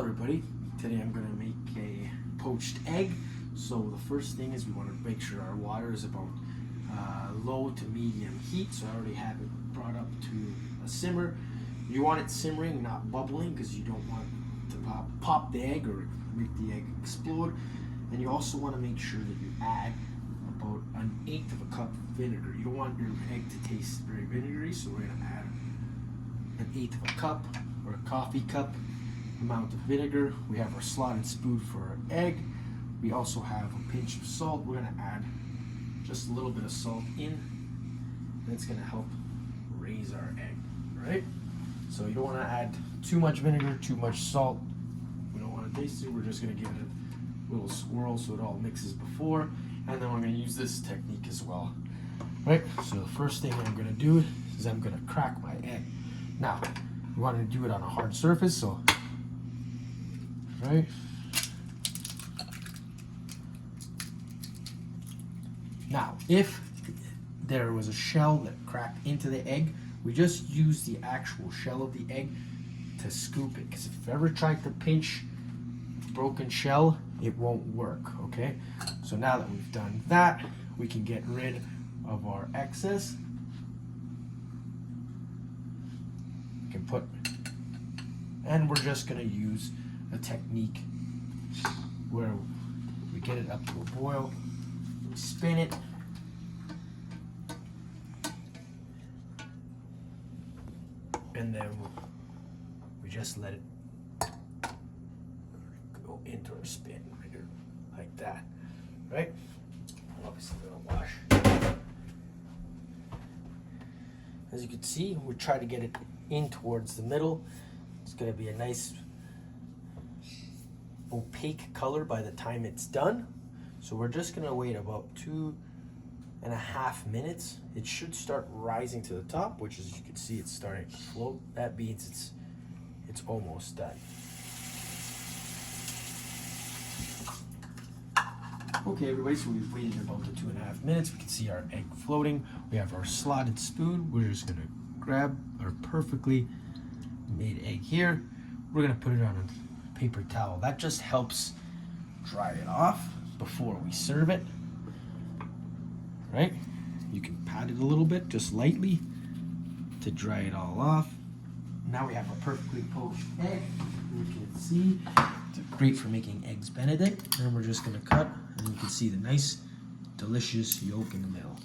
Hello everybody, today I'm going to make a poached egg. So the first thing is we want to make sure our water is about low to medium heat. So I already have it brought up to a simmer. You want it simmering, not bubbling, because you don't want to pop the egg or make the egg explode. And you also want to make sure that you add about 1/8 of a cup of vinegar. You don't want your egg to taste very vinegary, so we're going to add 1/8 of a cup or a coffee cup amount of vinegar. We have our slotted spoon for our egg. We also have a pinch of salt. We're going to add just a little bit of salt in. That's going to help raise our egg, right? So you don't want to add too much vinegar, too much salt. We don't want to taste it. We're just going to give it a little swirl so it all mixes before. And then we're going to use this technique as well, right? So the first thing I'm going to do is I'm going to crack my egg. Now, we want to do it on a hard surface, so right. Now, if there was a shell that cracked into the egg, we just use the actual shell of the egg to scoop it. Because if you've ever tried to pinch broken shell, it won't work, okay? So now that we've done that, we can get rid of our excess. We can put, and we're just gonna use a technique where we get it up to a boil, we spin it, and then we just let it go into our spin right here, like that, right? Obviously we're gonna wash. As you can see, we try to get it in towards the middle. It's gonna be a nice opaque color by the time it's done. So we're just gonna wait about 2.5 minutes. It should start rising to the top, which as you can see, it's starting to float. That means it's almost done. Okay everybody, so we've waited about the 2.5 minutes. We can see our egg floating. We have our slotted spoon. We're just gonna grab our perfectly made egg here. We're gonna put it on a paper towel. That just helps dry it off before we serve it, right? You can pat it a little bit, just lightly, to dry it all off. Now we have a perfectly poached egg. You can see it's great for making eggs Benedict. And we're just gonna cut, and you can see the nice, delicious yolk in the middle.